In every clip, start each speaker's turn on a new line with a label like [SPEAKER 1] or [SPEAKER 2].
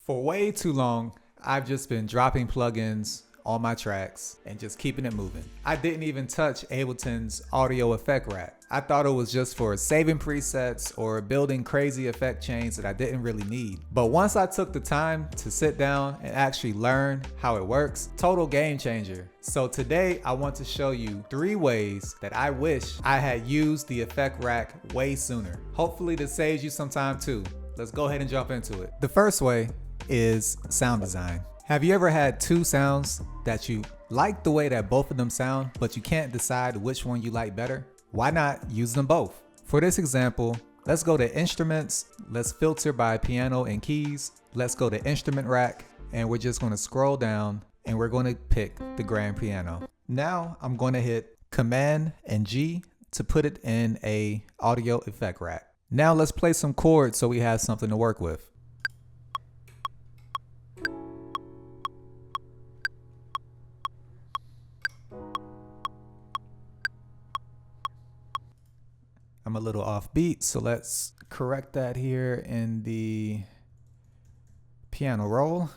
[SPEAKER 1] For way too long, I've just been dropping plugins on my tracks and just keeping it moving. I didn't even touch Ableton's Audio Effect Rack. I thought it was just for saving presets or building crazy effect chains that I didn't really need. But once I took the time to sit down and actually learn how it works, total game changer. So today I want to show you 3 ways that I wish I had used the Effect Rack way sooner. Hopefully this saves you some time too. Let's go ahead and jump into it. The first way is sound design. Have you ever had 2 sounds that you like the way that both of them sound, but you can't decide which one you like better? Why not use them both? For this example, let's go to instruments. Let's filter by piano and keys. Let's go to instrument rack, and we're just going to scroll down and we're going to pick the grand piano. Now I'm going to hit Command and G to put it in a audio effect rack. Now let's play some chords so we have something to work with. I'm a little off beat, so let's correct that here in the piano roll.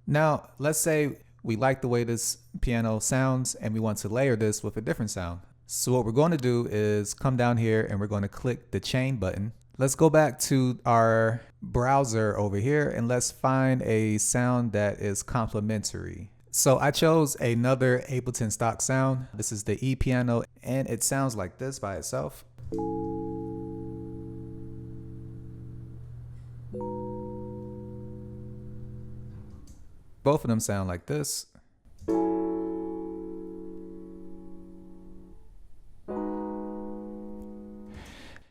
[SPEAKER 1] Now, let's say we like the way this piano sounds and we want to layer this with a different sound. So what we're going to do is come down here and we're going to click the chain button. Let's go back to our browser over here and let's find a sound that is complementary. So I chose another Ableton stock sound. This is the E piano and it sounds like this by itself. Both of them sound like this.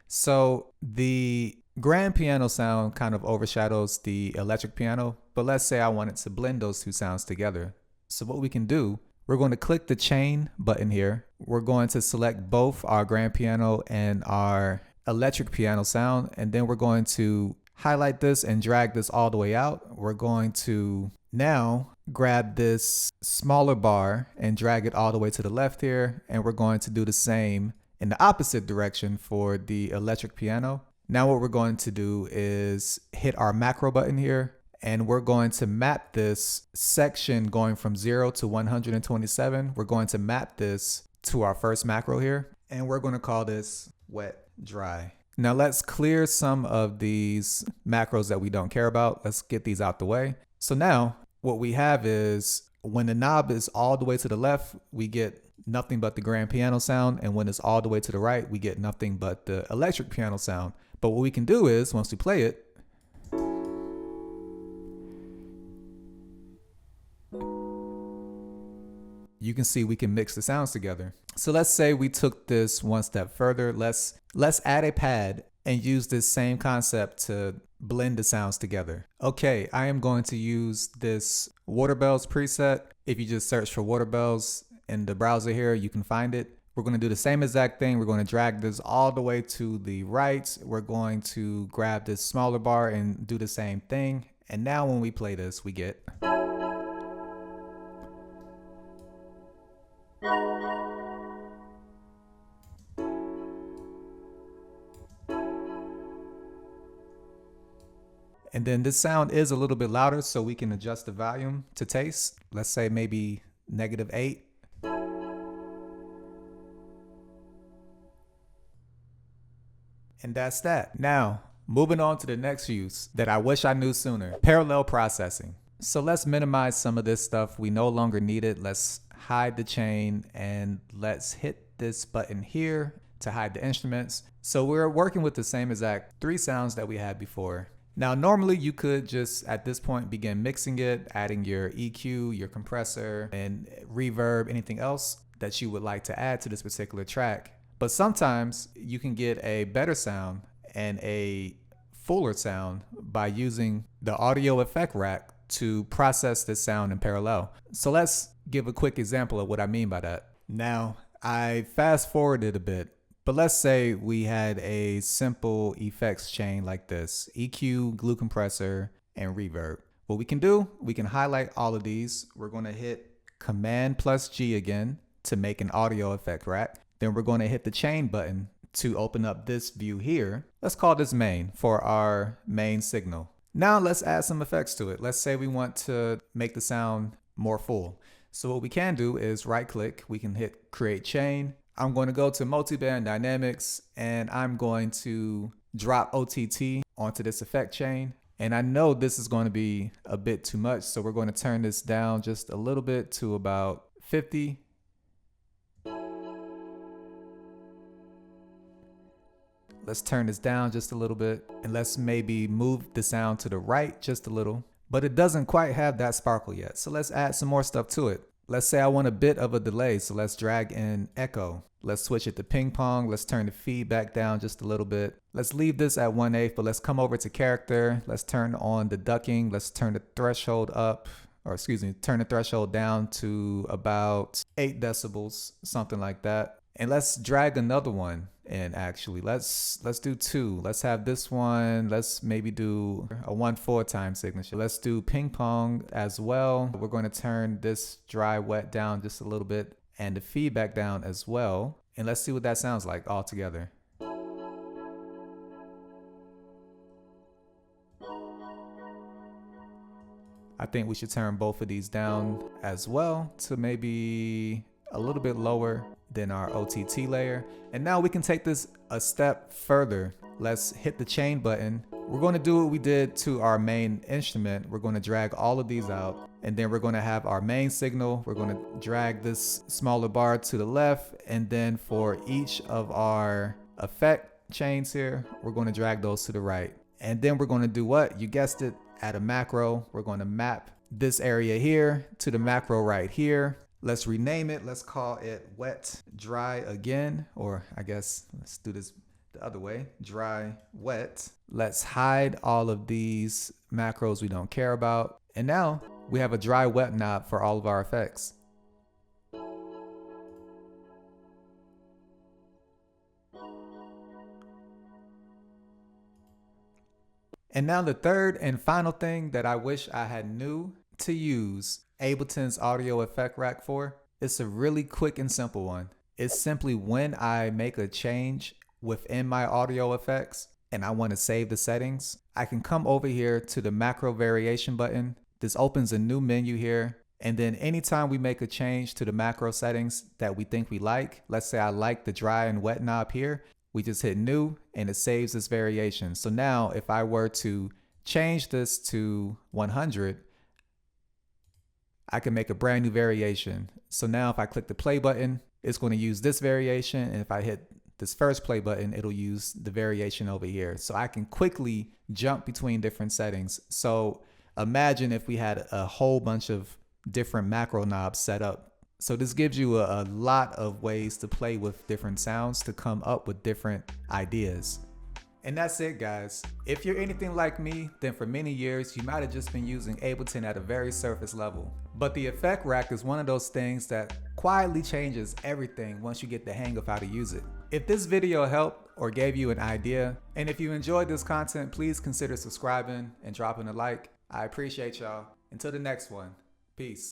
[SPEAKER 1] So the grand piano sound kind of overshadows the electric piano, but let's say I wanted to blend those 2 sounds together. So what we can do, we're going to click the chain button here. We're going to select both our grand piano and our electric piano sound, and then we're going to highlight this and drag this all the way out. We're going to now grab this smaller bar and drag it all the way to the left here, and we're going to do the same in the opposite direction for the electric piano. Now what we're going to do is hit our macro button here, and we're going to map this section going from 0 to 127. We're going to map this to our first macro here, and we're going to call this wet dry. Now let's clear some of these macros that we don't care about. Let's get these out the way. So now what we have is when the knob is all the way to the left, we get nothing but the grand piano sound, and when it's all the way to the right, we get nothing but the electric piano sound. But what we can do is, once we play it, you can see we can mix the sounds together. So let's say we took this one step further. Let's add a pad and use this same concept to blend the sounds together. Okay, I am going to use this Water Bells preset. If you just search for Water Bells in the browser here, you can find it. We're going to do the same exact thing. We're going to drag this all the way to the right. We're going to grab this smaller bar and do the same thing. And now when we play this, we get. And then this sound is a little bit louder, so we can adjust the volume to taste. Let's say maybe -8. And that's that. Now, moving on to the next use that I wish I knew sooner, parallel processing. So let's minimize some of this stuff. We no longer need it. Let's hide the chain and let's hit this button here to hide the instruments. So we're working with the same exact 3 sounds that we had before. Now, normally you could just at this point begin mixing it, adding your EQ, your compressor, and reverb, anything else that you would like to add to this particular track. But sometimes you can get a better sound and a fuller sound by using the Audio Effect Rack to process this sound in parallel. So let's give a quick example of what I mean by that. Now, I fast forwarded a bit. But let's say we had a simple effects chain like this: EQ, glue compressor, and reverb. What we can do, we can highlight all of these. We're going to hit Command plus G again to make an audio effect rack. Then we're going to hit the chain button to open up this view here. Let's call this main for our main signal. Now let's add some effects to it. Let's say we want to make the sound more full. So what we can do is right click, we can hit create chain. I'm going to go to multiband dynamics and I'm going to drop OTT onto this effect chain. And I know this is going to be a bit too much, so we're going to turn this down just a little bit to about 50. Let's turn this down just a little bit, and let's maybe move the sound to the right just a little, but it doesn't quite have that sparkle yet. So let's add some more stuff to it. Let's say I want a bit of a delay, so let's drag in echo. Let's switch it to ping pong. Let's turn the feedback down just a little bit. Let's leave this at 1/8, but let's come over to character. Let's turn on the ducking. Let's turn the threshold up, or excuse me, turn the threshold down to about 8 decibels, something like that. And let's drag another one in actually. Let's do 2. Let's have this one. Let's maybe do a 1/4 time signature. Let's do ping pong as well. We're going to turn this dry wet down just a little bit and the feedback down as well. And let's see what that sounds like all together. I think we should turn both of these down as well to maybe a little bit lower than our OTT layer. And now we can take this a step further. Let's hit the chain button. We're going to do what we did to our main instrument. We're going to drag all of these out, and then we're going to have our main signal. We're going to drag this smaller bar to the left, and then for each of our effect chains here, we're going to drag those to the right. And then we're going to do what? You guessed it, add a macro. We're going to map this area here to the macro right here. Let's rename it. Let's call it wet dry again, or I guess let's do this the other way, dry wet. Let's hide all of these macros we don't care about. And now we have a dry wet knob for all of our effects. And now the third and final thing that I wish I had knew to use Ableton's Audio Effect Rack for. It's a really quick and simple one. It's simply when I make a change within my audio effects and I want to save the settings, I can come over here to the macro variation button. This opens a new menu here. And then anytime we make a change to the macro settings that we think we like, let's say I like the dry and wet knob here, we just hit new and it saves this variation. So now if I were to change this to 100, I can make a brand new variation. So now if I click the play button, it's going to use this variation. And if I hit this first play button, it'll use the variation over here. So I can quickly jump between different settings. So imagine if we had a whole bunch of different macro knobs set up. So this gives you a lot of ways to play with different sounds to come up with different ideas. And that's it, guys. If you're anything like me, then for many years, you might have just been using Ableton at a very surface level. But the Effect Rack is one of those things that quietly changes everything once you get the hang of how to use it. If this video helped or gave you an idea, and if you enjoyed this content, please consider subscribing and dropping a like. I appreciate y'all. Until the next one, peace.